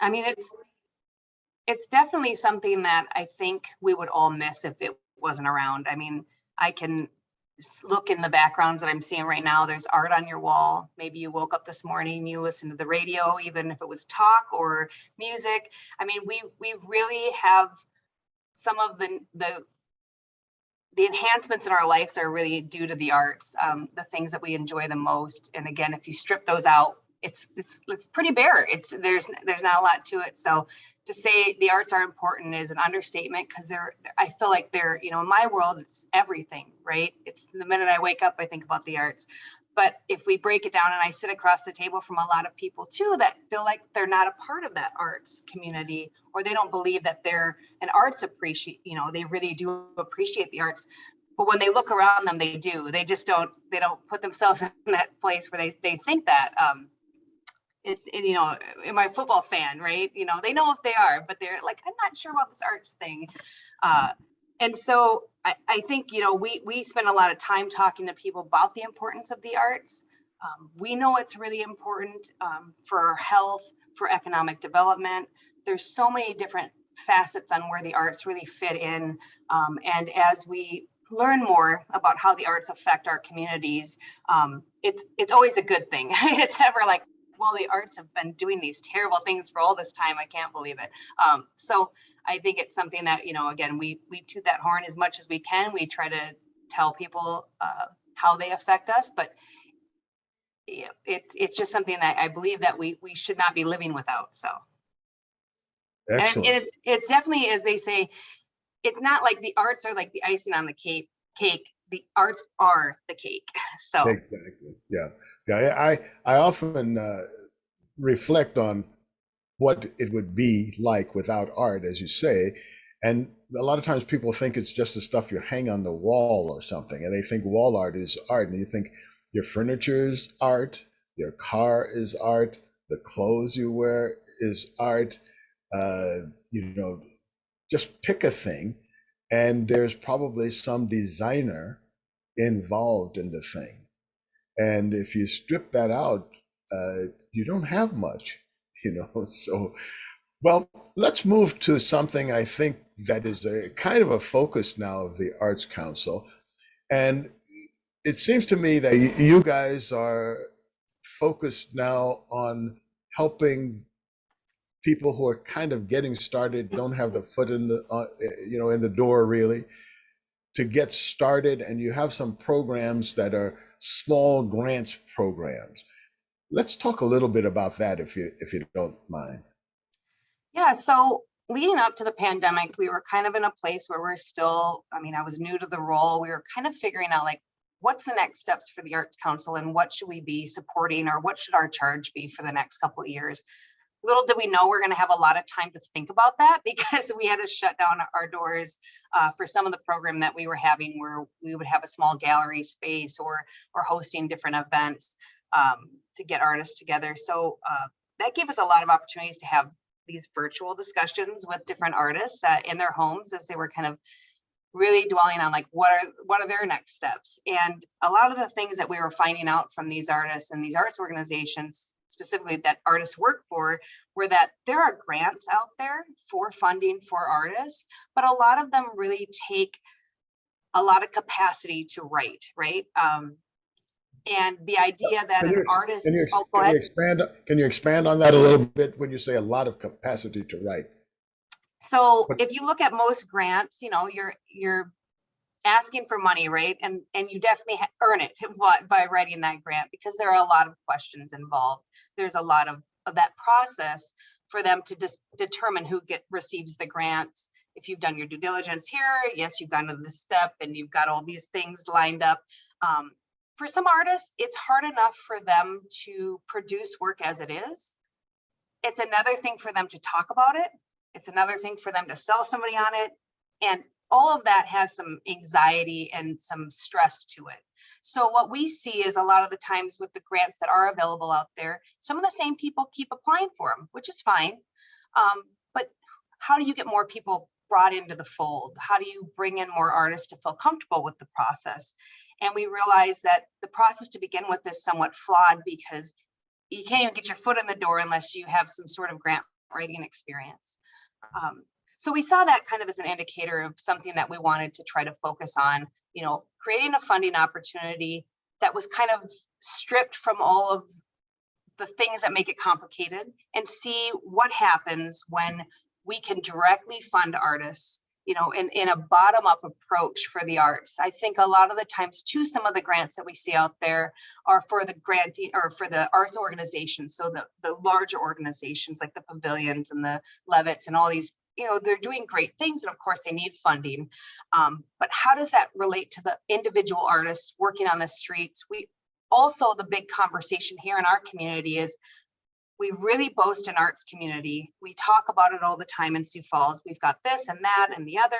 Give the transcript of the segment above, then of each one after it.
I mean, it's definitely something that I think we would all miss if it wasn't around. I mean, I can look in the backgrounds that I'm seeing right now. There's art on your wall. Maybe you woke up this morning, you listened to the radio, even if it was talk or music. I mean, we really have some of the enhancements in our lives are really due to the arts, the things that we enjoy the most. And again, if you strip those out, it's pretty bare. There's not a lot to it. So to say the arts are important is an understatement, because I feel like they're, in my world, it's everything, right? It's the minute I wake up, I think about the arts. But if we break it down, and I sit across the table from a lot of people too that feel like they're not a part of that arts community, or they don't believe that they're an arts appreciate, they really do appreciate the arts. But when they look around them, they do. They just don't put themselves in that place where they think that. Am I a football fan, right? They know if they are, but they're like, I'm not sure about this arts thing. And so I think, we spend a lot of time talking to people about the importance of the arts. We know it's really important for our health, for economic development. There's so many different facets on where the arts really fit in. And as we learn more about how the arts affect our communities, it's always a good thing. It's never like, well, the arts have been doing these terrible things for all this time. I can't believe it. So I think it's something that, again, we toot that horn as much as we can. We try to tell people how they affect us, but it's just something that I believe that we should not be living without. So, excellent. And it's definitely, as they say, it's not like the arts are like the icing on the cake. The arts are the cake. So exactly, yeah. I often reflect on what it would be like without art, as you say, and a lot of times people think it's just the stuff you hang on the wall or something, and they think wall art is art, and you think your furniture is art, your car is art, the clothes you wear is art. Just pick a thing, and there's probably some designer involved in the thing. And if you strip that out, you don't have much, So, well, let's move to something I think that is a kind of a focus now of the Arts Council. And it seems to me that you guys are focused now on helping people who are kind of getting started, don't have the foot in the in the door really, to get started, and you have some programs that are small grants programs. Let's talk a little bit about that, if you don't mind. Yeah, so leading up to the pandemic, we were kind of in a place where we're still, I was new to the role. We were kind of figuring out, like, what's the next steps for the Arts Council, and what should we be supporting, or what should our charge be for the next couple of years? Little did we know we're going to have a lot of time to think about that, because we had to shut down our doors for some of the program that we were having, where we would have a small gallery space or hosting different events to get artists together. So that gave us a lot of opportunities to have these virtual discussions with different artists in their homes, as they were kind of really dwelling on, like, what are their next steps. And a lot of the things that we were finding out from these artists and these arts organizations, specifically that artists work for, were that there are grants out there for funding for artists, but a lot of them really take a lot of capacity to write, right? And the idea that an artist— Can you expand on that a little bit when you say a lot of capacity to write? So if you look at most grants, you're asking for money, right? And you definitely earn it by writing that grant, because there are a lot of questions involved. There's a lot of that process for them to determine who receives the grants. If you've done your due diligence here, yes, you've gone to this step and you've got all these things lined up. For some artists, it's hard enough for them to produce work as it is. It's another thing for them to talk about it. It's another thing for them to sell somebody on it. And all of that has some anxiety and some stress to it. So what we see is, a lot of the times with the grants that are available out there, some of the same people keep applying for them, which is fine. But how do you get more people brought into the fold? How do you bring in more artists to feel comfortable with the process? And we realize that the process to begin with is somewhat flawed, because you can't even get your foot in the door unless you have some sort of grant writing experience. So we saw that kind of as an indicator of something that we wanted to try to focus on, you know, creating a funding opportunity that was kind of stripped from all of the things that make it complicated, and see what happens when we can directly fund artists, you know, in a bottom-up approach for the arts. I think a lot of the times too, some of the grants that we see out there are for the grantee or for the arts organizations. So the larger organizations like the pavilions and the Levitts and all these, you know, they're doing great things, and of course they need funding. But how does that relate to the individual artists working on the streets? Also, the big conversation here in our community is we really boast an arts community. We talk about it all the time in Sioux Falls. We've got this and that and the other.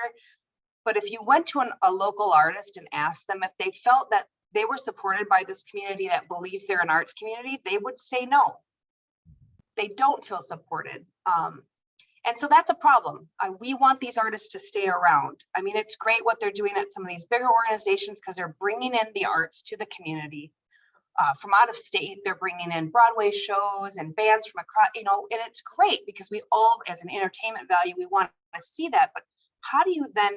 But if you went to a local artist and asked them if they felt that they were supported by this community that believes they're an arts community, they would say no. They don't feel supported. And so that's a problem. We want these artists to stay around. I mean, it's great what they're doing at some of these bigger organizations because they're bringing in the arts to the community. From out of state, they're bringing in Broadway shows and bands from across, you know, and it's great because we all, as an entertainment value, we want to see that. But how do you then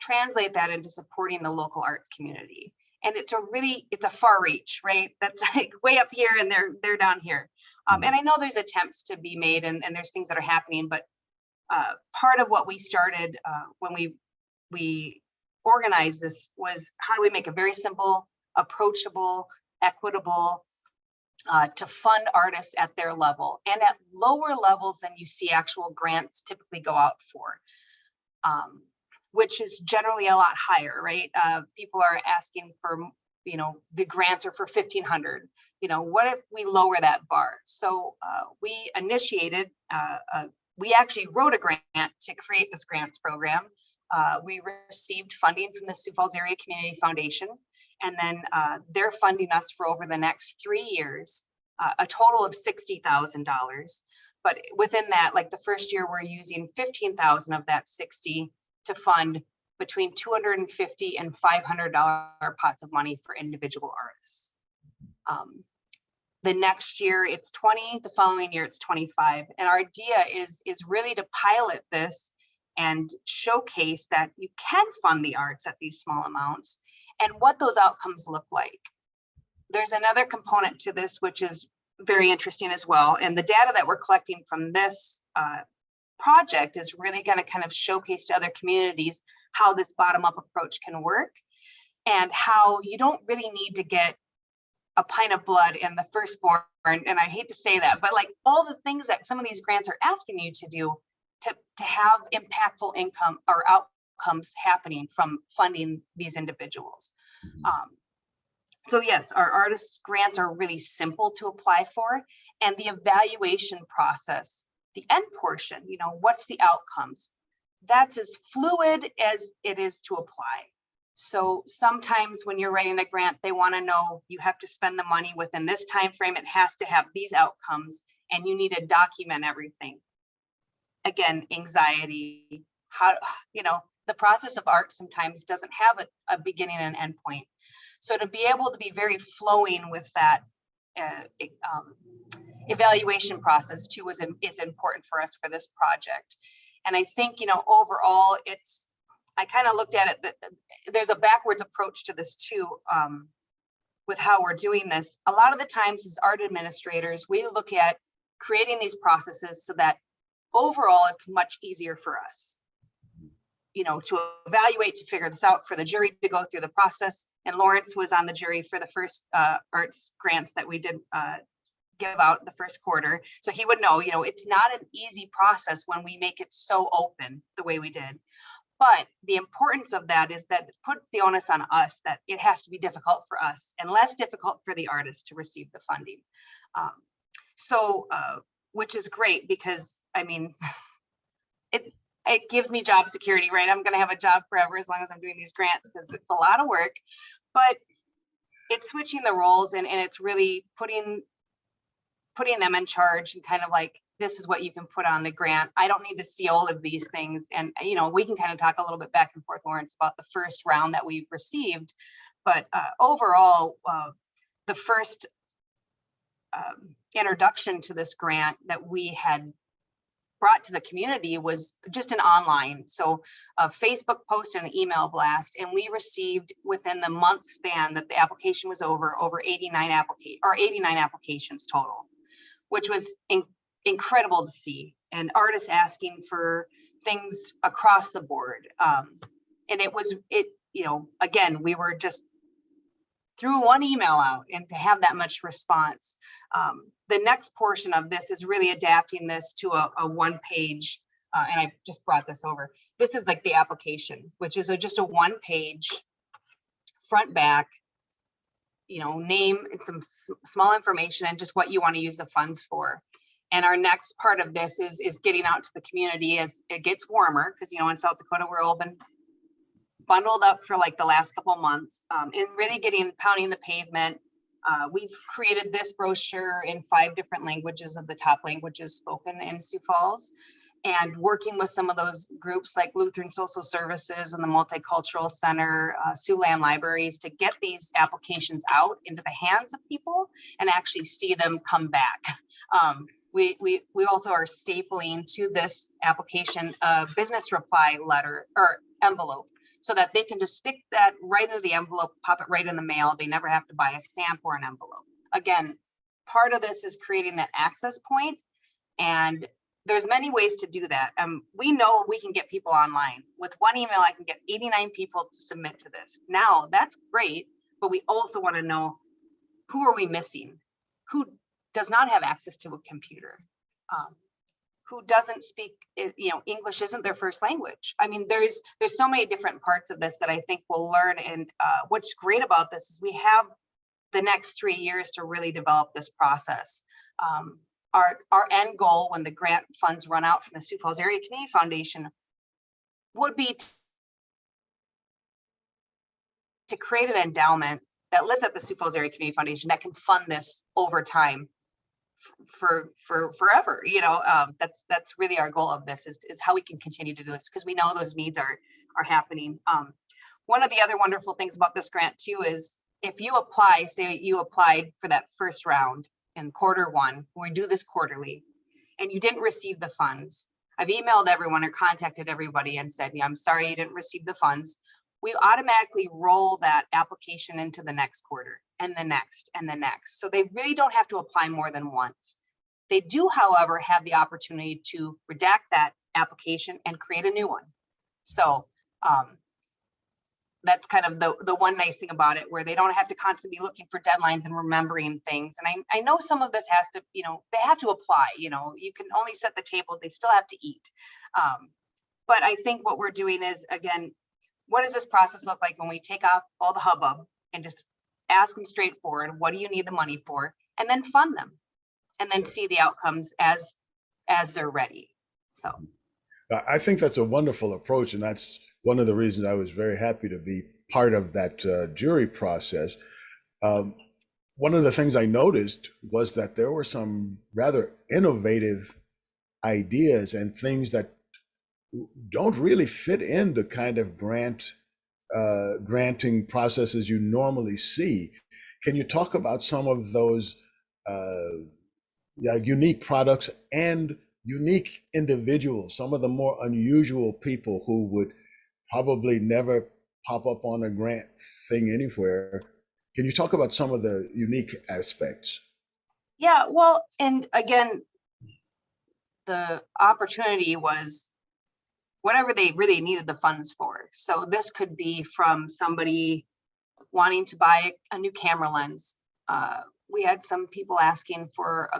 translate that into supporting the local arts community? And it's a far reach, right? That's like way up here and they're down here. And I know there's attempts to be made and there's things that are happening, but part of what we started when we organized this was how do we make it very simple, approachable, equitable to fund artists at their level and at lower levels than you see actual grants typically go out for, which is generally a lot higher, right? People are asking for, you know, the grants are for $1,500. You know, what if we lower that bar? So we initiated, we actually wrote a grant to create this grants program. We received funding from the Sioux Falls Area Community Foundation. And then they're funding us for over the next 3 years, a total of $60,000. But within that, like the first year, we're using $15,000 of that 60 to fund between $250 and $500 pots of money for individual artists. The next year it's 20, the following year it's 25. And our idea is really to pilot this and showcase that you can fund the arts at these small amounts and what those outcomes look like. There's another component to this, which is very interesting as well. And the data that we're collecting from this project is really going to kind of showcase to other communities how this bottom-up approach can work and how you don't really need to get a pint of blood in the firstborn. And I hate to say that, but like all the things that some of these grants are asking you to do to have impactful income or outcomes happening from funding these individuals. So yes, our artist grants are really simple to apply for, and the evaluation process, the end portion, you know, what's the outcomes? That's as fluid as it is to apply. So sometimes when you're writing a grant, they want to know you have to spend the money within this time frame. It has to have these outcomes, and you need to document everything. Again, anxiety, how, you know, the process of art sometimes doesn't have a beginning and end point. So to be able to be very flowing with that evaluation process too is important for us for this project. And I think, you know, overall, I kind of looked at it that there's a backwards approach to this too, with how we're doing this. A lot of the times as art administrators, we look at creating these processes so that overall it's much easier for us, you know, to evaluate, to figure this out, for the jury to go through the process. And Lawrence was on the jury for the first arts grants that we did give out the first quarter. So he would know, you know, it's not an easy process when we make it so open the way we did. But the importance of that is that it puts the onus on us that it has to be difficult for us and less difficult for the artist to receive the funding. Which is great because, I mean, it gives me job security, right? I'm going to have a job forever as long as I'm doing these grants because it's a lot of work, but it's switching the roles and it's really putting them in charge and kind of like, this is what you can put on the grant. I don't need to see all of these things. And, you know, we can kind of talk a little bit back and forth, Lawrence, about the first round that we've received. But overall, the first introduction to this grant that we had brought to the community was just an online. So a Facebook post and an email blast. And we received within the month span that the application was over 89 applications total, which was incredible to see. And artists asking for things across the board. And again, we were just threw one email out, and to have that much response. The next portion of this is really adapting this to a one-page, and I just brought this over. This is like the application, which is just a one-page front back, name and some small information and just what you want to use the funds for. And our next part of this is getting out to the community as it gets warmer, because in South Dakota we're all been bundled up for like the last couple of months, and really pounding the pavement. We've created this brochure in 5 different languages of the top languages spoken in Sioux Falls, and working with some of those groups like Lutheran Social Services and the Multicultural Center, Siouxland Libraries, to get these applications out into the hands of people and actually see them come back. We also are stapling to this application a business reply letter or envelope, so that they can just stick that right into the envelope, pop it right in the mail. They never have to buy a stamp or an envelope. Again, part of this is creating that access point, and there's many ways to do that. We know we can get people online. With one email, I can get 89 people to submit to this. Now, that's great, but we also want to know, who are we missing? Who does not have access to a computer? Who doesn't speak, English isn't their first language. I mean, there's so many different parts of this that I think we'll learn. And what's great about this is we have the next 3 years to really develop this process. Our end goal when the grant funds run out from the Sioux Falls Area Community Foundation would be to create an endowment that lives at the Sioux Falls Area Community Foundation that can fund this over time for forever. That's really our goal of this, is how we can continue to do this, because we know those needs are happening. One of the other wonderful things about this grant too is, if you apply, say you applied for that first round in Q1, we do this quarterly, and you didn't receive the funds. I've emailed everyone or contacted everybody and said, I'm sorry you didn't receive the funds. We automatically roll that application into the next quarter, and the next and the next. So they really don't have to apply more than once. They do, however, have the opportunity to redact that application and create a new one. So that's kind of the one nice thing about it, where they don't have to constantly be looking for deadlines and remembering things. And I know some of this has to, they have to apply, you can only set the table, they still have to eat. But I think what we're doing is, again, what does this process look like when we take off all the hubbub and just ask them straightforward, what do you need the money for? And then fund them, and then see the outcomes as they're ready. So I think that's a wonderful approach, and that's one of the reasons I was very happy to be part of that jury process. One of the things I noticed was that there were some rather innovative ideas and things that don't really fit in the kind of granting processes you normally see. Can you talk about some of those unique products and unique individuals, some of the more unusual people who would probably never pop up on a grant thing anywhere? Can you talk about some of the unique aspects? Yeah, well, and again, the opportunity was whatever they really needed the funds for. So this could be from somebody wanting to buy a new camera lens. We had some people asking for,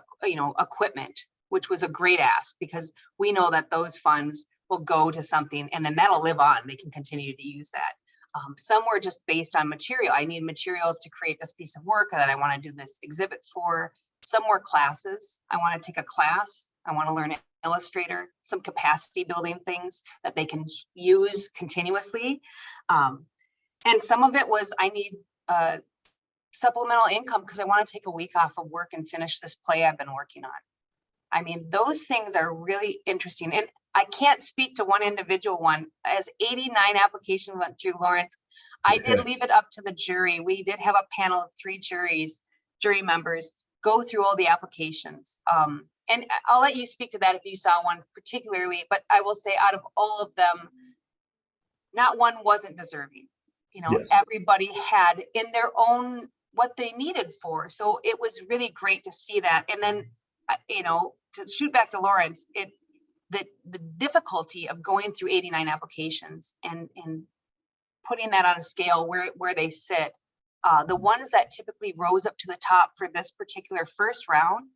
equipment, which was a great ask, because we know that those funds will go to something and then that'll live on. They can continue to use that. Some were just based on material. I need materials to create this piece of work that I want to do this exhibit for. Some were classes. I want to take a class. I want to learn Illustrator, some capacity building things that they can use continuously. And some of it was, I need supplemental income because I want to take a week off of work and finish this play I've been working on. I mean, those things are really interesting. And I can't speak to one individual one. As 89 applications went through, Lawrence, I did leave it up to the jury. We did have a panel of 3 jury members go through all the applications. and I'll let you speak to that if you saw one particularly, but I will say out of all of them, not one wasn't deserving. Yes. Everybody had in their own what they needed for. So it was really great to see that. And then, to shoot back to Lawrence, the difficulty of going through 89 applications and putting that on a scale where they sit. The ones that typically rose up to the top for this particular first round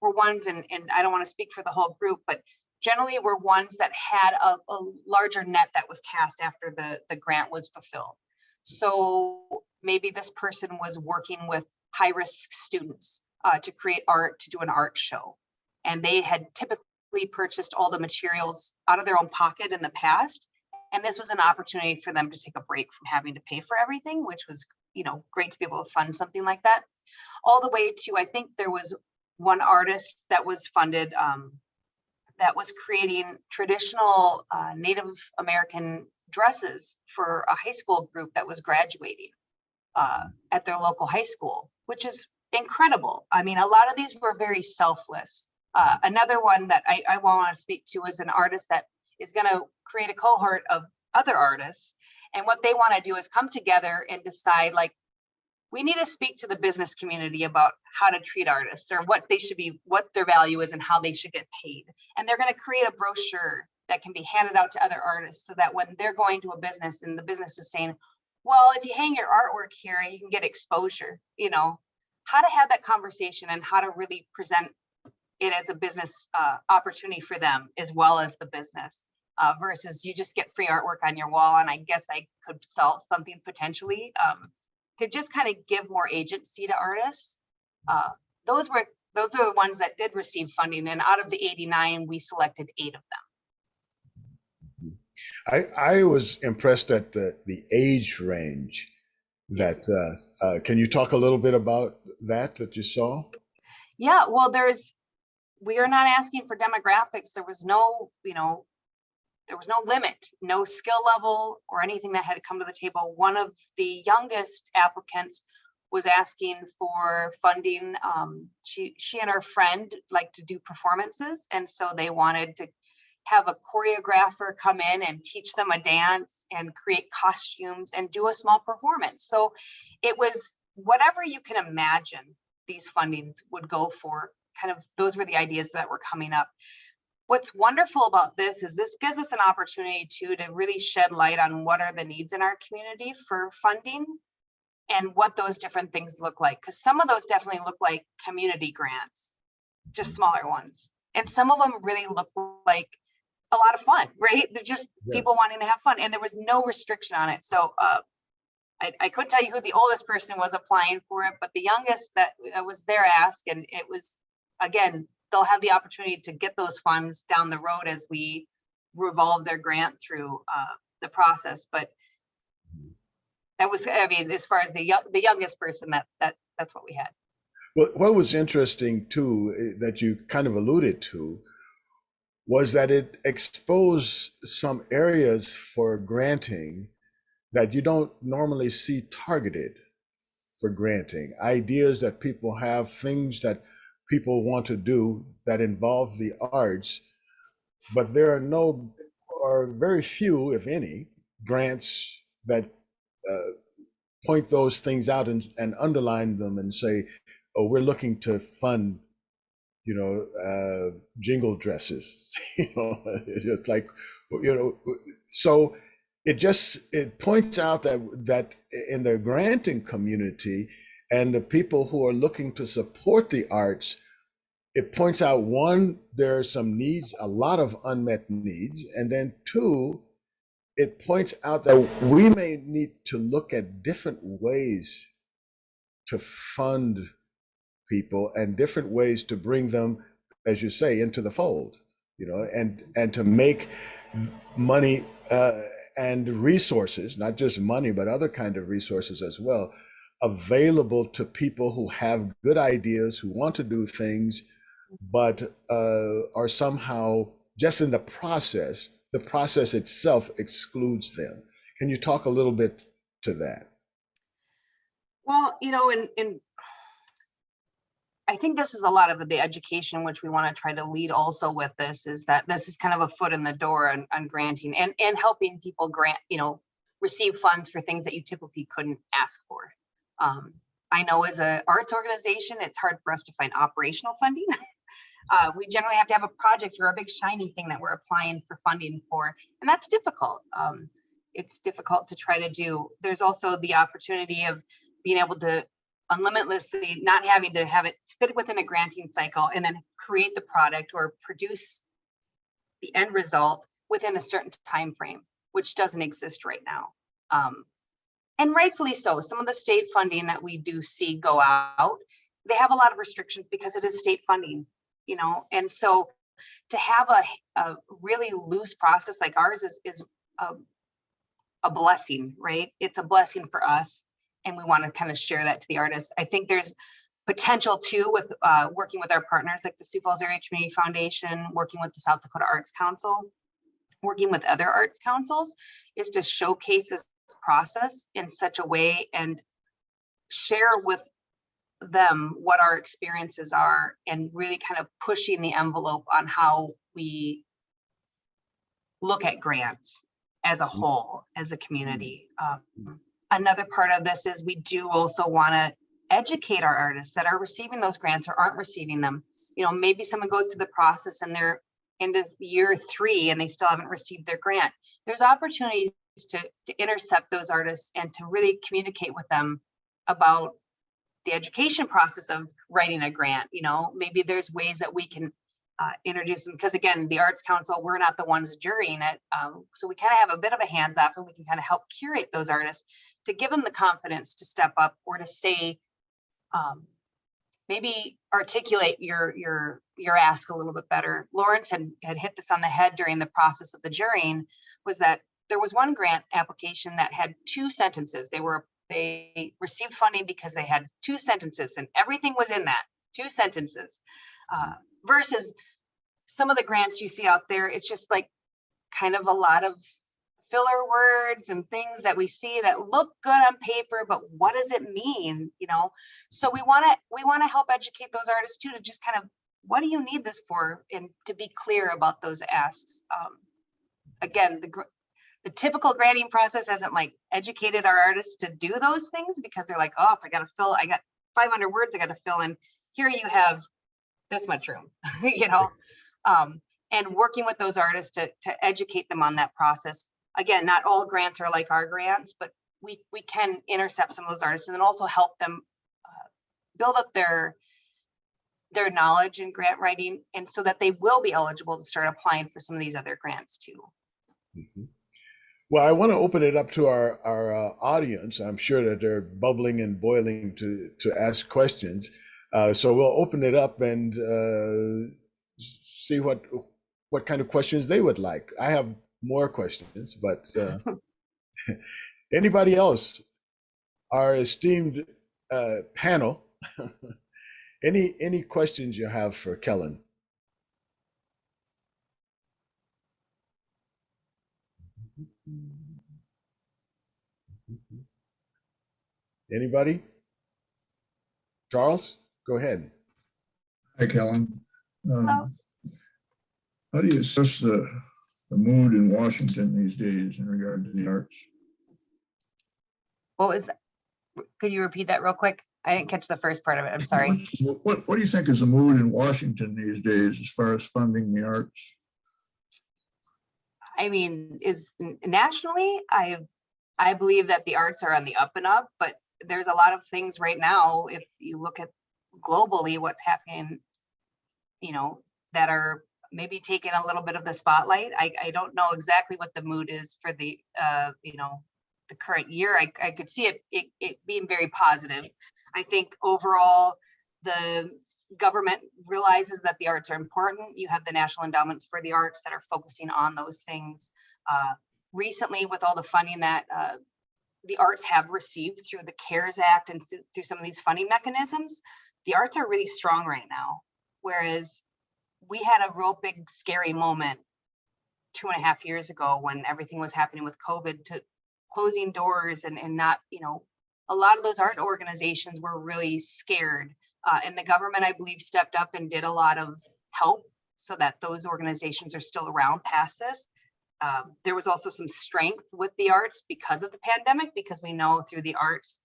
were ones, and I don't want to speak for the whole group, but generally were ones that had a larger net that was cast after the grant was fulfilled. So maybe this person was working with high-risk students to create art, to do an art show. And they had typically purchased all the materials out of their own pocket in the past. And this was an opportunity for them to take a break from having to pay for everything, which was, great to be able to fund something like that. All the way to, I think there was one artist that was funded that was creating traditional Native American dresses for a high school group that was graduating at their local high school, which is incredible. I mean, a lot of these were very selfless. Another one that I want to speak to is an artist that is going to create a cohort of other artists. And what they want to do is come together and decide, like, we need to speak to the business community about how to treat artists or what they should be, what their value is and how they should get paid. And they're going to create a brochure that can be handed out to other artists so that when they're going to a business and the business is saying, well, if you hang your artwork here, you can get exposure, how to have that conversation and how to really present it as a business opportunity for them as well as the business versus you just get free artwork on your wall. And I guess I could sell something potentially to just kind of give more agency to artists. Those are the ones that did receive funding. And out of the 89, we selected 8 of them. I was impressed at the age range that, can you talk a little bit about that you saw? Yeah, well, we are not asking for demographics. There was no limit, no skill level or anything that had come to the table. One of the youngest applicants was asking for funding. She and her friend like to do performances. And so they wanted to have a choreographer come in and teach them a dance and create costumes and do a small performance. So it was whatever you can imagine these fundings would go for. Kind of those were the ideas that were coming up. What's wonderful about this is this gives us an opportunity to really shed light on what are the needs in our community for funding and what those different things look like. Because some of those definitely look like community grants, just smaller ones. And some of them really look like a lot of fun, right? They're just people wanting to have fun. And there was no restriction on it. So I couldn't tell you who the oldest person was applying for it, but the youngest that was their ask. And it was, again, they'll have the opportunity to get those funds down the road as we revolve their grant through the process. But that was, I mean, as far as the youngest person, that's what we had. Well, what was interesting too, that you kind of alluded to, was that it exposed some areas for granting that you don't normally see targeted for granting. Ideas that people have, things that people want to do that involve the arts, but there are very few, if any, grants that point those things out and underline them and say, oh, we're looking to fund, jingle dresses, it's just like, so it points out that in the granting community and the people who are looking to support the arts, it points out, one, there are some needs, a lot of unmet needs, and then two, it points out that we may need to look at different ways to fund people and different ways to bring them, as you say, into the fold, and to make money and resources, not just money, but other kind of resources as well, available to people who have good ideas, who want to do things, but are somehow just in the process itself excludes them. Can you talk a little bit to that? Well, in I think this is a lot of the education, which we want to try to lead also with this, is that this is kind of a foot in the door on granting and helping people grant, receive funds for things that you typically couldn't ask for. I know as an arts organization, it's hard for us to find operational funding. We generally have to have a project or a big shiny thing that we're applying for funding for, and that's difficult. It's difficult to try to do. There's also the opportunity of being able to unlimitedly, not having to have it fit within a granting cycle and then create the product or produce the end result within a certain time frame, which doesn't exist right now. And rightfully so. Some of the state funding that we do see go out, they have a lot of restrictions because it is state funding, and so to have a really loose process like ours is a blessing, right? It's a blessing for us, and we want to kind of share that to the artists. I think there's potential too with working with our partners like the Sioux Falls Area Community Foundation, working with the South Dakota Arts Council, working with other arts councils, is to showcase this process in such a way and share with them what our experiences are, and really kind of pushing the envelope on how we look at grants as a whole, as a community. Another part of this is we do also want to educate our artists that are receiving those grants or aren't receiving them. Maybe someone goes through the process and they're into year 3 and they still haven't received their grant. There's opportunities to intercept those artists and to really communicate with them about the education process of writing a grant. Maybe there's ways that we can introduce them, because again, the Arts Council, we're not the ones jurying it. So we kind of have a bit of a hands off, and we can kind of help curate those artists to give them the confidence to step up or to say, maybe articulate your ask a little bit better. Lawrence had hit this on the head during the process of the jurying, was that there was one grant application that had 2 sentences. They received funding because they had 2 sentences, and everything was in that 2 sentences. Versus some of the grants you see out there, it's just like kind of a lot of filler words and things that we see that look good on paper, but what does it mean? So we want to help educate those artists too, to just kind of, what do you need this for, and to be clear about those asks. Again, the typical granting process hasn't like educated our artists to do those things, because they're like, oh, if I got 500 words I got to fill in, here you have this much room, and working with those artists to educate them on that process. Again, not all grants are like our grants, but we can intercept some of those artists and then also help them build up their knowledge in grant writing, and so that they will be eligible to start applying for some of these other grants too. Mm-hmm. Well, I want to open it up to our audience. I'm sure that they're bubbling and boiling to ask questions. So we'll open it up and see what kind of questions they would like. I have more questions, but anybody else? Our esteemed panel, any questions you have for Kellen? Anybody? Charles, go ahead. Hi, Kellen. How do you assess the mood in Washington these days in regard to the arts? What was that? Could you repeat that real quick? I didn't catch the first part of it. I'm sorry. What do you think is the mood in Washington these days as far as funding the arts? I mean, nationally, I believe that the arts are on the up and up, but there's a lot of things right now, if you look at globally what's happening, that are maybe taking a little bit of the spotlight. I don't know exactly what the mood is for the the current year. I could see it being very positive. I think overall the government realizes that the arts are important. You have the National Endowments for the Arts that are focusing on those things. Recently, with all the funding that the arts have received through the CARES Act and through some of these funding mechanisms, the arts are really strong right now. Whereas we had a real big scary moment 2.5 years ago when everything was happening with COVID, to closing doors and not, a lot of those art organizations were really scared And the government, I believe, stepped up and did a lot of help so that those organizations are still around past this. There was also some strength with the arts because of the pandemic, because we know through the arts,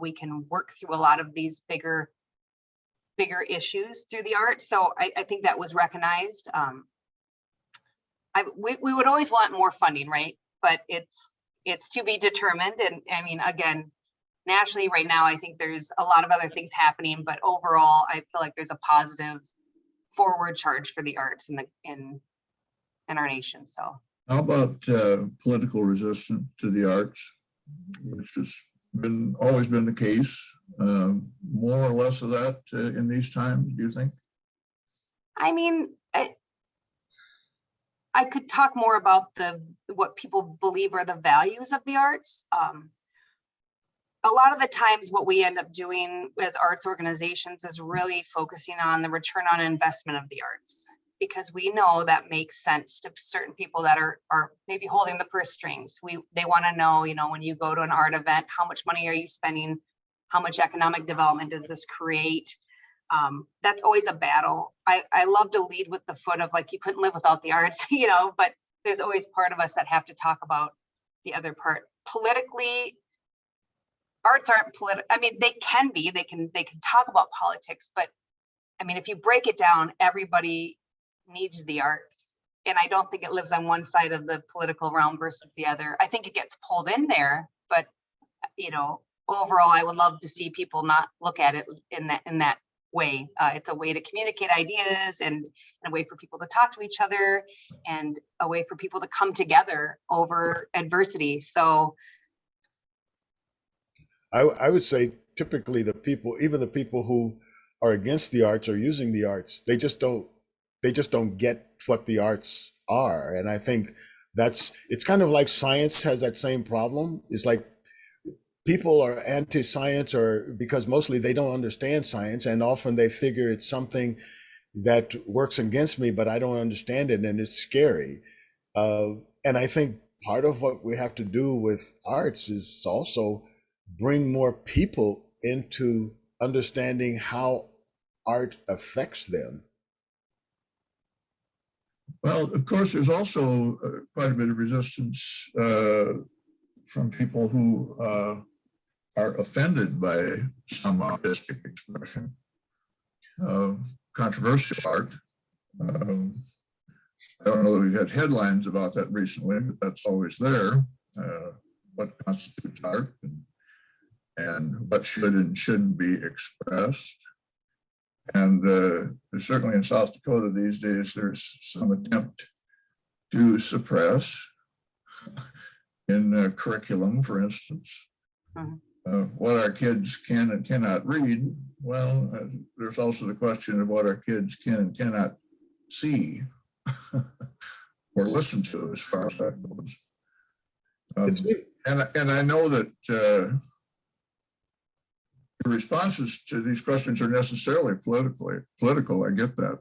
we can work through a lot of these bigger issues through the arts. So I think that was recognized. We would always want more funding, right? But it's to be determined. And I mean, again, nationally right now, I think there's a lot of other things happening, but overall, I feel like there's a positive forward charge for the arts in our nation. So how about political resistance to the arts, which has always been the case? More or less of that in these times, do you think? I mean, I could talk more about what people believe are the values of the arts. A lot of the times what we end up doing as arts organizations is really focusing on the return on investment of the arts, because we know that makes sense to certain people that are maybe holding the purse strings. They want to know, when you go to an art event, how much money are you spending? How much economic development does this create? That's always a battle. I love to lead with the foot of like, you couldn't live without the arts, but there's always part of us that have to talk about the other part. Politically, arts aren't political. I mean, they can be, they can talk about politics, but I mean, if you break it down, everybody needs the arts. And I don't think it lives on one side of the political realm versus the other. I think it gets pulled in there, but overall, I would love to see people not look at it in that way. It's a way to communicate ideas and a way for people to talk to each other and a way for people to come together over adversity. So I would say typically even the people who are against the arts or using the arts, they just don't get what the arts are. And I think it's kind of like science has that same problem. It's like people are anti-science because mostly they don't understand science, and often they figure it's something that works against me, but I don't understand it, and it's scary. And I think part of what we have to do with arts is also bring more people into understanding how art affects them. Well, of course, there's also quite a bit of resistance from people who are offended by some artistic expression, controversial art. I don't know that we've had headlines about that recently, but that's always there. What constitutes art and what should and shouldn't be expressed. And certainly in South Dakota these days, there's some attempt to suppress in curriculum, for instance, what our kids can and cannot read. Well, there's also the question of what our kids can and cannot see or listen to, as far as that goes. And I know that the responses to these questions are necessarily political. I get that.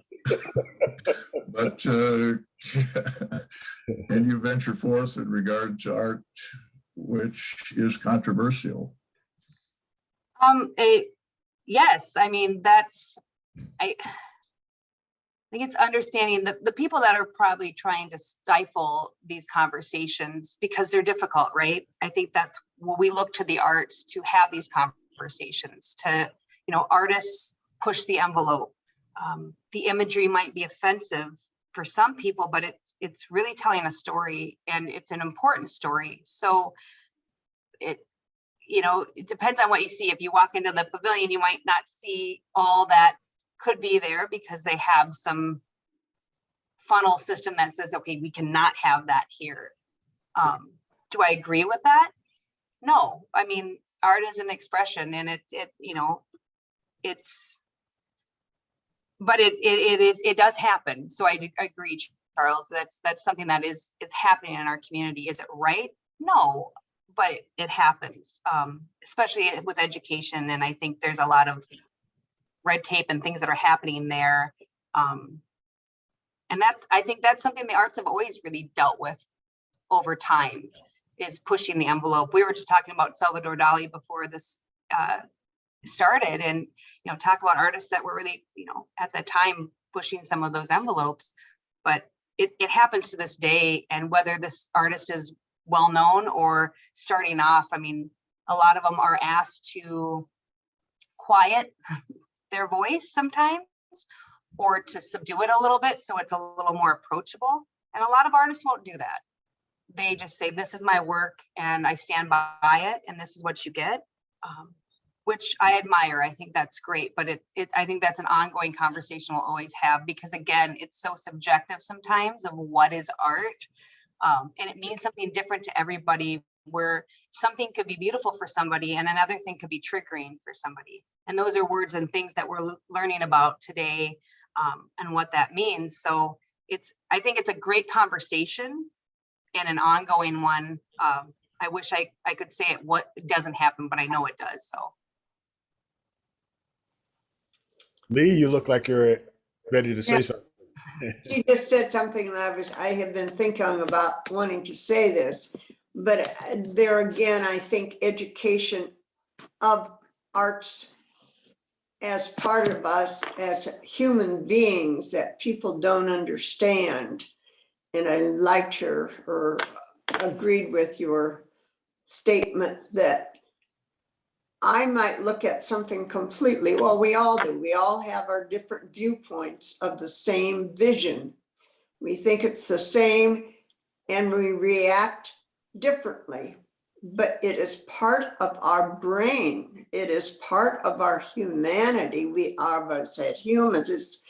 But can you venture forth in regard to art which is controversial? Yes, I mean, I think it's understanding that the people that are probably trying to stifle these conversations because they're difficult, right? I think that's when we look to the arts to have these conversations, to, artists push the envelope. The imagery might be offensive for some people, but it's really telling a story, and it's an important story. So it depends on what you see. If you walk into the pavilion, you might not see all that could be there because they have some funnel system that says, okay, we cannot have that here. Do I agree with that? No. I mean, art is an expression, and it does happen. So I agree, Charles. That's something that it's happening in our community. Is it right? No, but it happens, especially with education. And I think there's a lot of red tape and things that are happening there. And I think that's something the arts have always really dealt with over time, is pushing the envelope. We were just talking about Salvador Dali before this started, and talk about artists that were really at the time pushing some of those envelopes. But it happens to this day, and whether this artist is well known or starting off, I mean, a lot of them are asked to quiet their voice sometimes, or to subdue it a little bit so it's a little more approachable. And a lot of artists won't do that. They just say, this is my work and I stand by it, and this is what you get, which I admire. I think that's great, but I think that's an ongoing conversation we'll always have, because again, it's so subjective sometimes of what is art. And it means something different to everybody, where something could be beautiful for somebody and another thing could be triggering for somebody. And those are words and things that we're learning about today, and what that means. So I think it's a great conversation and an ongoing one. I wish I could say it doesn't happen, but I know it does. So. Lee, you look like you're ready to say Yeah. something. She just said something, and I have been thinking about wanting to say this, but there again, I think education of arts as part of us as human beings that people don't understand. And I liked or agreed with your statement that I might look at something completely, well, we all do. We all have our different viewpoints of the same vision. We think it's the same and we react differently, but it is part of our brain. It is part of our humanity. We are, as humans, it's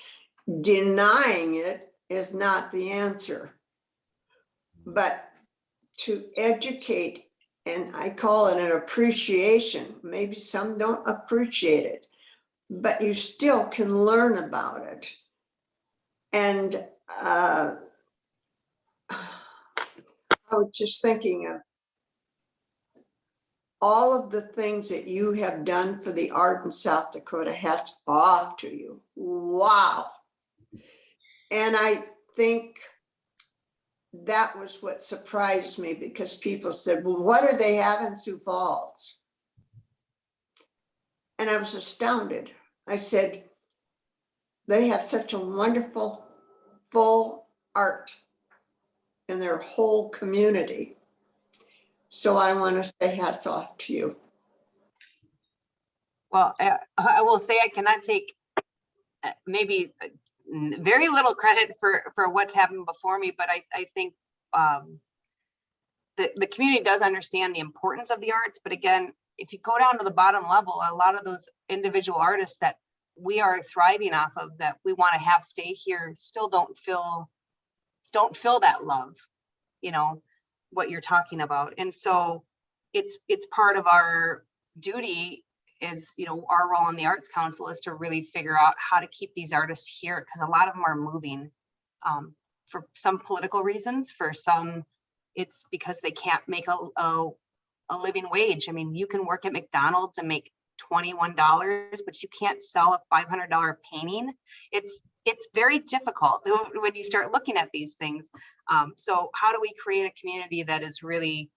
denying it is not the answer. But to educate, and I call it an appreciation. Maybe some don't appreciate it, but you still can learn about it. And I was just thinking of all of the things that you have done for the art in South Dakota. Hats off to you. Wow. And I think that was what surprised me, because people said, well, what do they have in Sioux Falls? And I was astounded. I said, they have such a wonderful, full art in their whole community. So I want to say hats off to you. Well, I will say I cannot take maybe very little credit for what's happened before me, but I think the community does understand the importance of the arts. But again, if you go down to the bottom level, a lot of those individual artists that we are thriving off of, that we want to have stay here, still don't feel that love, what you're talking about. And so it's part of our duty is, our role in the Arts Council is to really figure out how to keep these artists here, because a lot of them are moving for some political reasons. For some, it's because they can't make a living wage. I mean, you can work at McDonald's and make $21, but you can't sell a $500 painting. It's very difficult when you start looking at these things. So how do we create a community that is really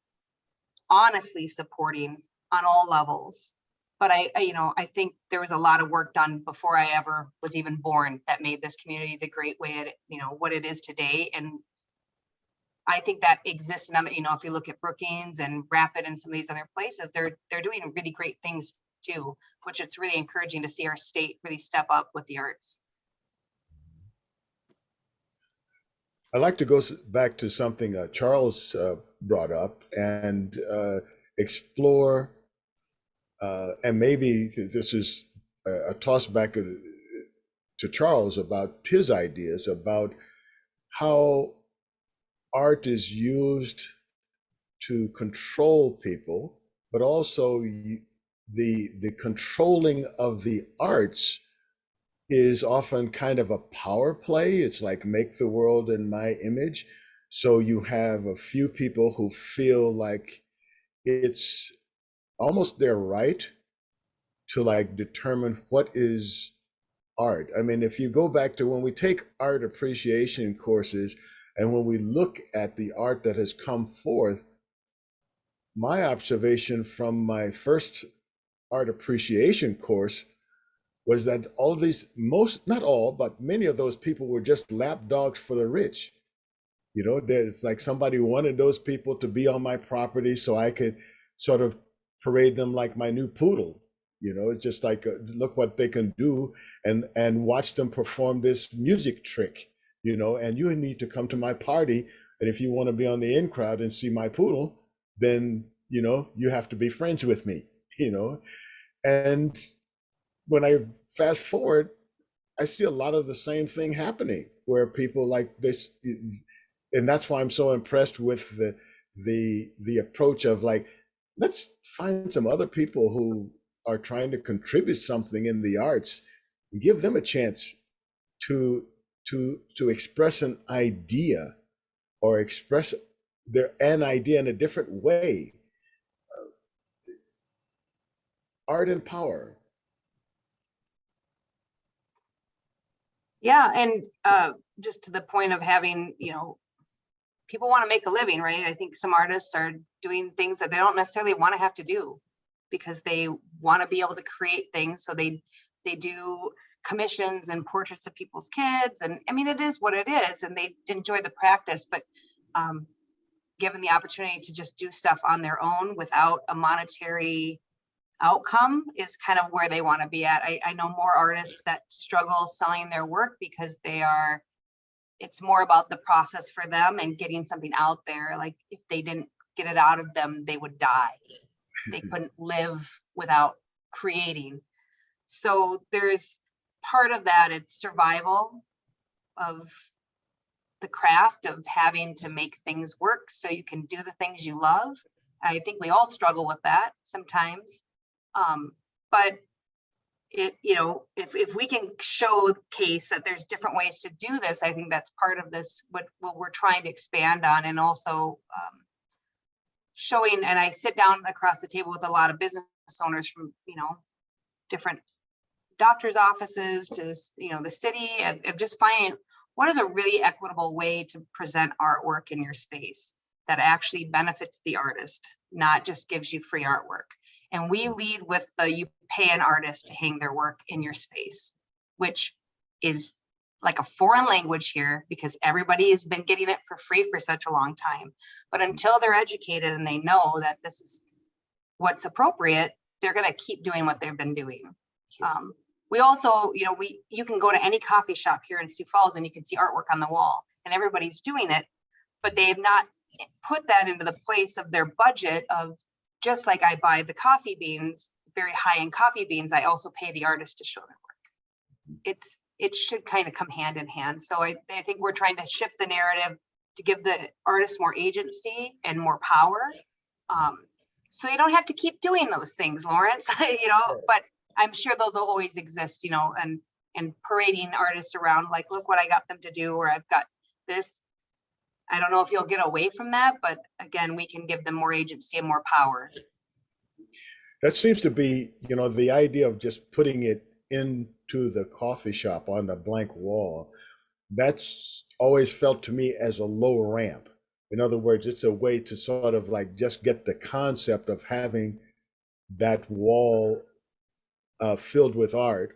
honestly supporting on all levels? But I think there was a lot of work done before I ever was even born that made this community the great way what it is today. And I think that exists in other, if you look at Brookings and Rapid and some of these other places, they're doing really great things too, which it's really encouraging to see our state really step up with the arts. I'd like to go back to something Charles brought up and explore, and maybe this is a toss back to Charles about his ideas about how art is used to control people, but also the controlling of the arts is often kind of a power play. It's like make the world in my image. So you have a few people who feel like it's almost their right to like determine what is art. I mean, if you go back to when we take art appreciation courses and when we look at the art that has come forth, my observation from my first art appreciation course was that all these, most, not all, but many of those people were just lapdogs for the rich. You know, there's like somebody wanted those people to be on my property so I could sort of parade them like my new poodle. You know, it's just like, look what they can do, and watch them perform this music trick, you know, and you need to come to my party. And if you want to be on the in crowd and see my poodle, then, you know, you have to be friends with me, you know. And when I fast forward, I see a lot of the same thing happening where people like this, and that's why I'm so impressed with the approach of like, let's find some other people who are trying to contribute something in the arts and give them a chance to to express an idea or express an idea in a different way. Art and power. Yeah, and just to the point of having, you know, people want to make a living, right? I think some artists are doing things that they don't necessarily want to have to do because they want to be able to create things. So they do commissions and portraits of people's kids. And I mean, it is what it is, and they enjoy the practice, but given the opportunity to just do stuff on their own without a monetary outcome is kind of where they want to be at. I know more artists that struggle selling their work because it's more about the process for them and getting something out there. Like if they didn't get it out of them, they would die. They couldn't live without creating. So there's part of that, it's survival of the craft of having to make things work so you can do the things you love. I think we all struggle with that sometimes. But you know, if we can showcase that there's different ways to do this, I think that's part of this, what we're trying to expand on, and also showing, and I sit down across the table with a lot of business owners from, you know, different doctors' offices to, you know, the city, of just finding what is a really equitable way to present artwork in your space that actually benefits the artist, not just gives you free artwork. And we lead with you pay an artist to hang their work in your space, which is like a foreign language here because everybody has been getting it for free for such a long time. But until they're educated and they know that this is what's appropriate, they're going to keep doing what they've been doing. We also, you know, you can go to any coffee shop here in Sioux Falls and you can see artwork on the wall and everybody's doing it, but they've not put that into the place of their budget of, just like I buy the coffee beans, very high-end coffee beans, I also pay the artist to show their work. It should kind of come hand in hand. So I think we're trying to shift the narrative to give the artists more agency and more power. So they don't have to keep doing those things, Lawrence, you know, but I'm sure those will always exist, you know, and parading artists around like, look what I got them to do, or I've got this. I don't know if you'll get away from that, but again, we can give them more agency and more power. That seems to be, you know, the idea of just putting it into the coffee shop on the blank wall. That's always felt to me as a low ramp. In other words, it's a way to sort of like just get the concept of having that wall filled with art,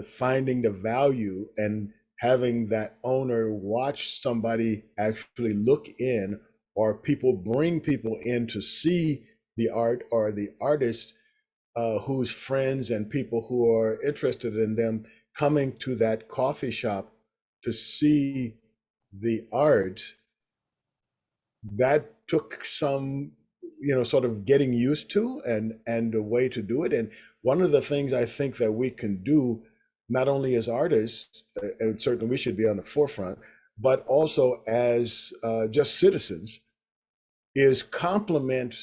finding the value and having that owner watch somebody actually look in, or people bring people in to see the art or the artist whose friends and people who are interested in them coming to that coffee shop to see the art. That took some, you know, sort of getting used to and a way to do it. And one of the things I think that we can do, not only as artists, and certainly we should be on the forefront, but also as just citizens, is compliment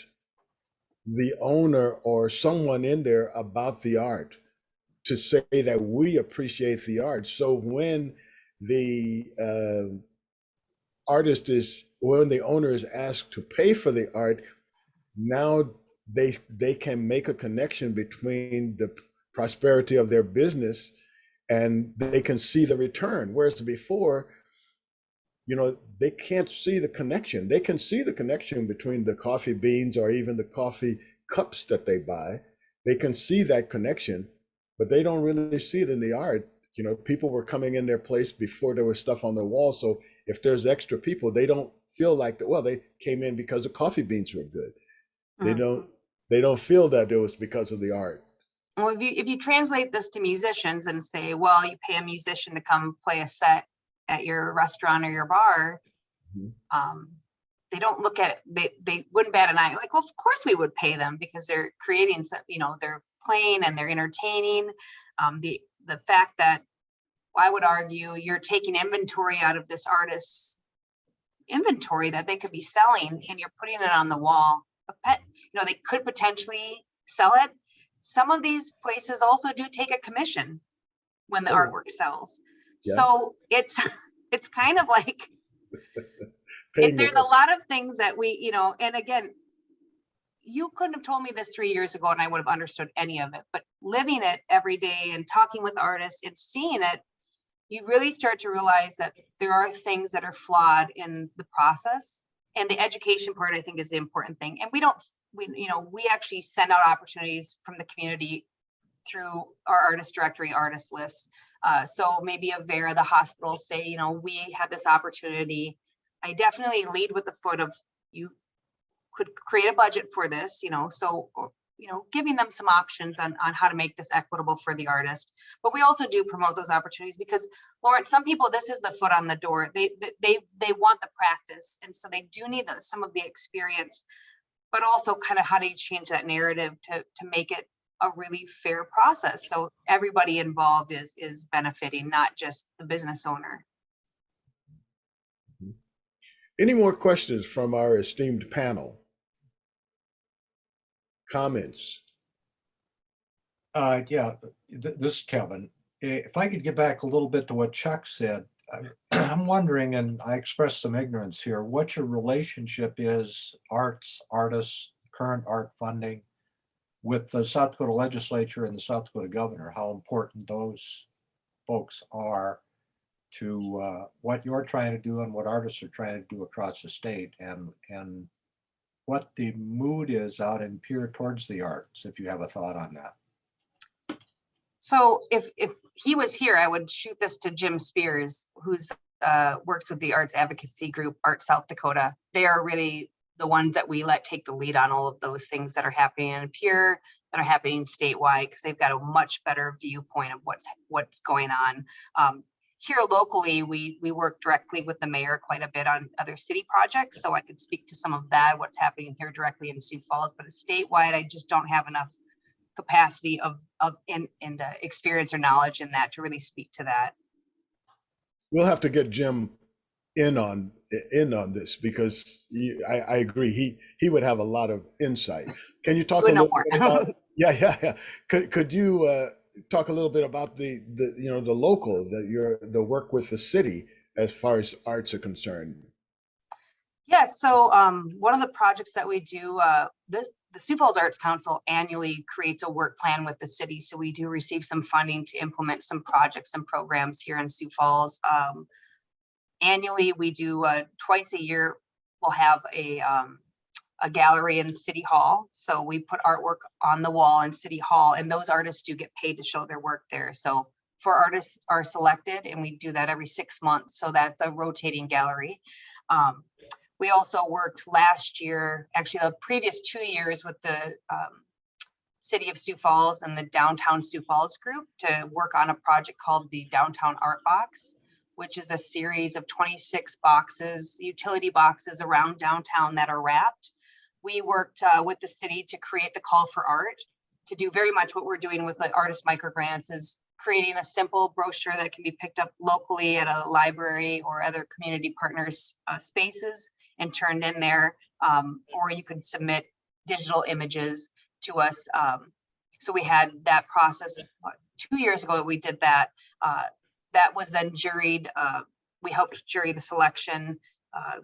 the owner or someone in there about the art, to say that we appreciate the art. So when the when the owner is asked to pay for the art, now they can make a connection between the prosperity of their business and they can see the return. Whereas before, you know, they can't see the connection. They can see the connection between the coffee beans or even the coffee cups that they buy, they can see that connection, but they don't really see it in the art. You know, people were coming in their place before there was stuff on the wall. So if there's extra people, they don't feel like that. Well, they came in because the coffee beans were good. They Mhm. don't feel that it was because of the art. Well, if you translate this to musicians and say, well, you pay a musician to come play a set at your restaurant or your bar, Mhm. they don't look at, they wouldn't bat an eye. Like, well, of course we would pay them because they're creating, you know, they're playing and they're entertaining. The fact that I would argue you're taking inventory out of this artist's inventory that they could be selling and you're putting it on the wall. You know, they could potentially sell it. Some of these places also do take a commission when the Oh, artwork sells. yes. So it's kind of like, Paying the there's a work. lot of things that we, you know, and again, you couldn't have told me this 3 years ago and I would have understood any of it, but living it every day and talking with artists and seeing it, you really start to realize that there are things that are flawed in the process. And the education part, I think, is the important thing. And we actually send out opportunities from the community through our artist directory, artist list. So maybe a Vera, the hospital, say, you know, we have this opportunity. I definitely lead with the foot of, you could create a budget for this, you know, so, you know, giving them some options on how to make this equitable for the artist. But we also do promote those opportunities because, Lawrence, some people, this is the foot on the door. They want the practice. And so they do need some of the experience, but also kind of how do you change that narrative to make it a really fair process. So everybody involved is benefiting, not just the business owner. Any more questions from our esteemed panel? Comments? Yeah, this is Kevin. If I could get back a little bit to what Chuck said, I'm wondering, and I express some ignorance here, what your relationship is, artists, current art funding, with the South Dakota legislature and the South Dakota governor, how important those folks are to what you're trying to do and what artists are trying to do across the state, and what the mood is out in Pierre towards the arts, if you have a thought on that. So if he was here, I would shoot this to Jim Spears, who's works with the arts advocacy group, Art South Dakota. They are really the ones that we let take the lead on all of those things that are happening in Pierre, that are happening statewide, because they've got a much better viewpoint of what's going on. Here locally, we work directly with the mayor quite a bit on other city projects, so I could speak to some of that, what's happening here directly in Sioux Falls, but statewide, I just don't have enough capacity of experience or knowledge in that to really speak to that. We'll have to get Jim in on this because I agree he would have a lot of insight. Can you talk a little bit about yeah. Could you talk a little bit about the local, the work with the city as far as arts are concerned? Yes, so one of the projects that we do, the Sioux Falls Arts Council annually creates a work plan with the city. So we do receive some funding to implement some projects and programs here in Sioux Falls. Annually, we do twice a year, we'll have a gallery in City Hall. So we put artwork on the wall in City Hall, and those artists do get paid to show their work there. So 4 artists are selected, and we do that every 6 months. So that's a rotating gallery. We also worked last year, actually the previous 2 years, with the City of Sioux Falls and the Downtown Sioux Falls group to work on a project called the Downtown Art Box, which is a series of 26 boxes, utility boxes around downtown that are wrapped. We worked with the city to create the call for art, to do very much what we're doing with the artist microgrants, is creating a simple brochure that can be picked up locally at a library or other community partners spaces and turned in there, or you could submit digital images to us. So we had that process 2 years ago that we did that. That was then juried. We helped jury the selection,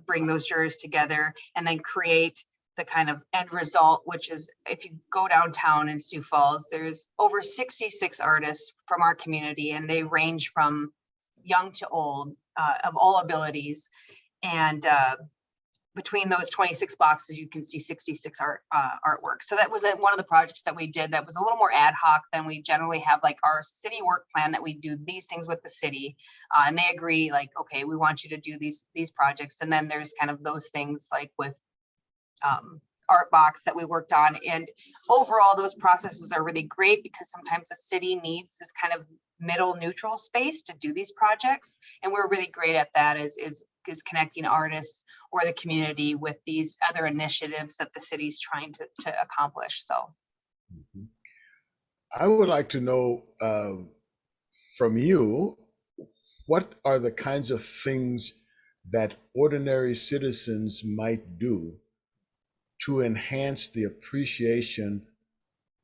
bring those jurors together, and then create the kind of end result, which is, if you go downtown in Sioux Falls, there's over 66 artists from our community, and they range from young to old, of all abilities. And between those 26 boxes, you can see 66 artwork. So that was one of the projects that we did that was a little more ad hoc than we generally have, like our city work plan that we do these things with the city. And they agree like, okay, we want you to do these projects. And then there's kind of those things like with Art Box that we worked on. And overall, those processes are really great because sometimes the city needs this kind of middle neutral space to do these projects. And we're really great at that is connecting artists or the community with these other initiatives that the city's trying to accomplish. So I would like to know from you, what are the kinds of things that ordinary citizens might do to enhance the appreciation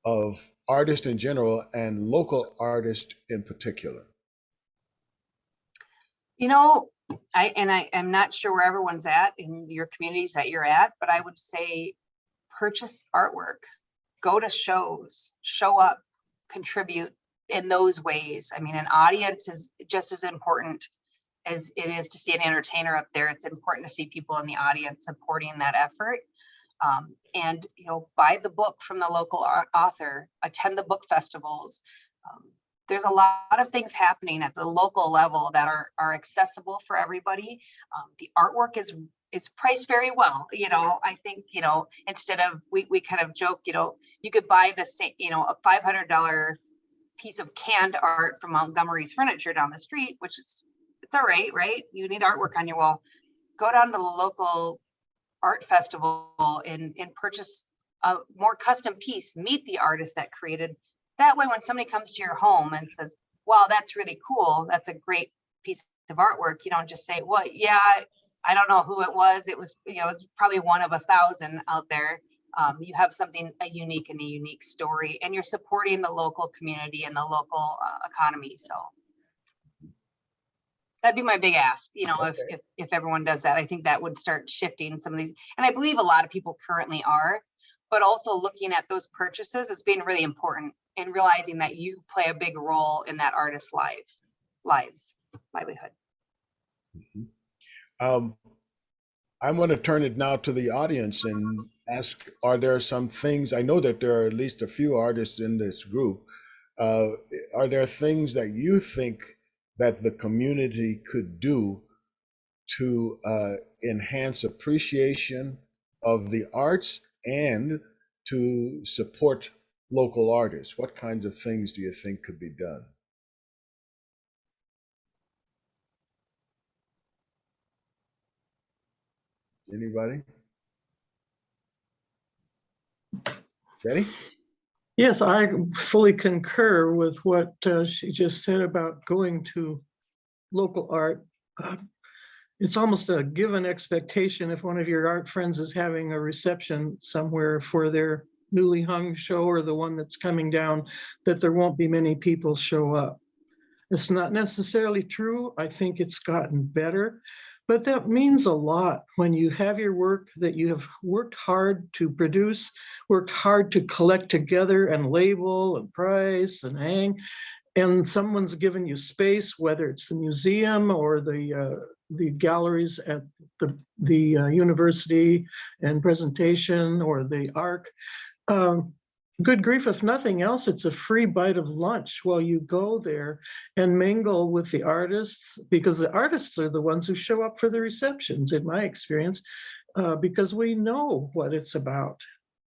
of artists in general and local artists in particular? You know, I'm not sure where everyone's at in your communities that you're at, but I would say purchase artwork, go to shows, show up, contribute in those ways. I mean, an audience is just as important as it is to see an entertainer up there. It's important to see people in the audience supporting that effort. And, you know, buy the book from the local author, attend the book festivals. There's a lot of things happening at the local level that are accessible for everybody. The artwork is priced very well. You know, I think, you know, instead of, we kind of joke, you know, you could buy the same, you know, a $500 piece of canned art from Montgomery's Furniture down the street, which is, it's all right, right? You need artwork on your wall. Go down to the local art festival and purchase a more custom piece, meet the artist that created. That way, when somebody comes to your home and says, wow, that's really cool, that's a great piece of artwork, you don't just say, well, yeah, I don't know who it was. It was, you know, it's probably one of 1,000 out there. You have something, a unique story, and you're supporting the local community and the local economy. So that'd be my big ask, you know, Okay. if everyone does that. I think that would start shifting some of these. And I believe a lot of people currently are, but also looking at those purchases as being really important and realizing that you play a big role in that artist's livelihood. I'm going to turn it now to the audience and ask, are there some things, I know that there are at least a few artists in this group. Are there things that you think that the community could do to enhance appreciation of the arts and to support local artists? What kinds of things do you think could be done? Anybody? Ready? Yes, I fully concur with what she just said about going to local art. It's almost a given expectation if one of your art friends is having a reception somewhere for their newly hung show or the one that's coming down, that there won't be many people show up. It's not necessarily true. I think it's gotten better, but that means a lot when you have your work that you have worked hard to produce, worked hard to collect together and label and price and hang, and someone's given you space, whether it's the museum or the galleries at the university and presentation or the ARC. Good grief, if nothing else, it's a free bite of lunch while you go there and mingle with the artists, because the artists are the ones who show up for the receptions, in my experience, because we know what it's about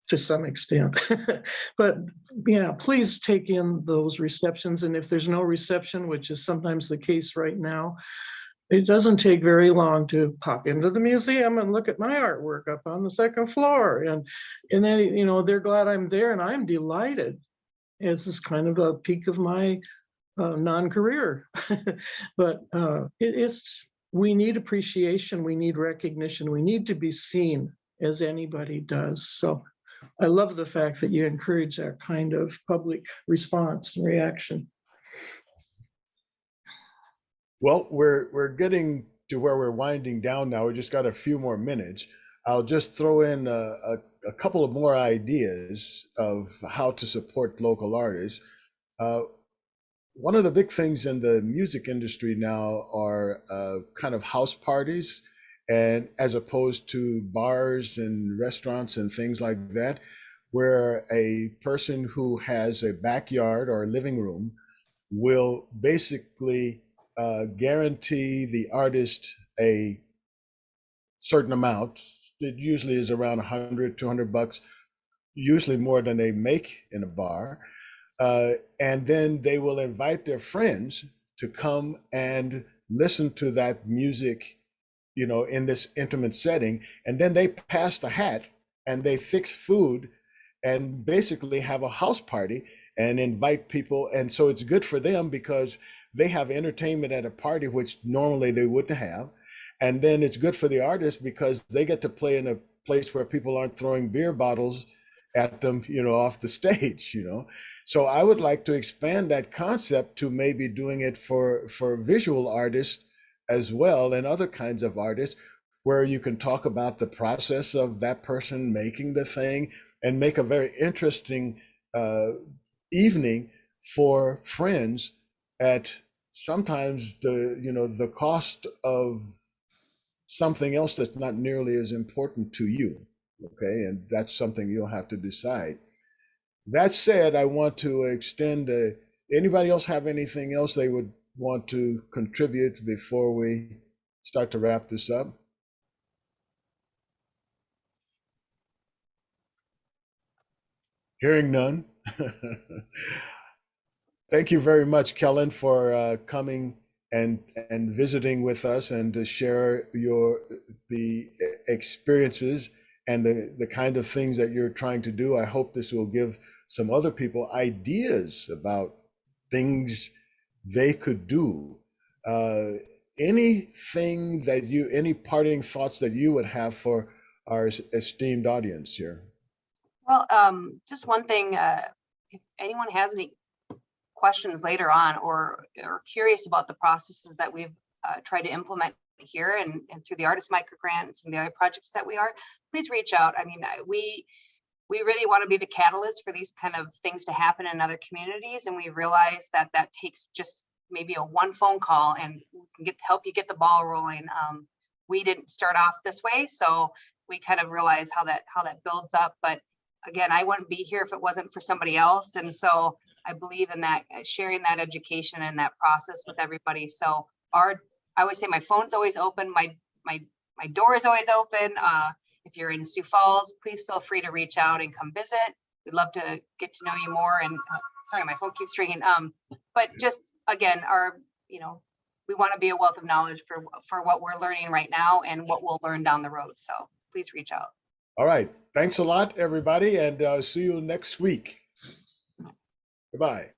to some extent. But yeah, please take in those receptions. And if there's no reception, which is sometimes the case right now, it doesn't take very long to pop into the museum and look at my artwork up on the second floor. And then, you know, they're glad I'm there and I'm delighted. This is kind of a peak of my non-career. But we need appreciation, we need recognition, we need to be seen as anybody does. So I love the fact that you encourage that kind of public response and reaction. Well, we're getting to where we're winding down now. We just got a few more minutes. I'll just throw in a couple of more ideas of how to support local artists. One of the big things in the music industry now are kind of house parties and as opposed to bars and restaurants and things like that, where a person who has a backyard or a living room will basically guarantee the artist a certain amount. It usually is around 100, 200 bucks, usually more than they make in a bar. And then they will invite their friends to come and listen to that music, you know, in this intimate setting. And then they pass the hat and they fix food and basically have a house party and invite people. And so it's good for them because they have entertainment at a party, which normally they wouldn't have. And then it's good for the artist because they get to play in a place where people aren't throwing beer bottles at them, you know, off the stage, you know. So I would like to expand that concept to maybe doing it for visual artists as well, and other kinds of artists, where you can talk about the process of that person making the thing and make a very interesting evening for friends at sometimes the, you know, the cost of something else that's not nearly as important to you. Okay, and that's something you'll have to decide. That said, I want to extend, anybody else have anything else they would want to contribute before we start to wrap this up? Hearing none. Thank you very much, Kellen, for coming and visiting with us and to share the experiences and the kind of things that you're trying to do. I hope this will give some other people ideas about things they could do. Anything that any parting thoughts that you would have for our esteemed audience here? Well, just one thing, if anyone has any questions later on or curious about the processes that we've tried to implement here and through the artist microgrants and the other projects that we are, please reach out. I mean, we really want to be the catalyst for these kind of things to happen in other communities, and we realize that that takes just maybe one phone call and we can help you get the ball rolling. We didn't start off this way, so we kind of realize how that builds up. But again, I wouldn't be here if it wasn't for somebody else, and so I believe in that, sharing that education and that process with everybody. So I always say my phone's always open, my door is always open. If you're in Sioux Falls, please feel free to reach out and come visit. We'd love to get to know you more. And sorry, my phone keeps ringing. But just again, we want to be a wealth of knowledge for what we're learning right now and what we'll learn down the road. So please reach out. All right. Thanks a lot, everybody, and see you next week. Goodbye.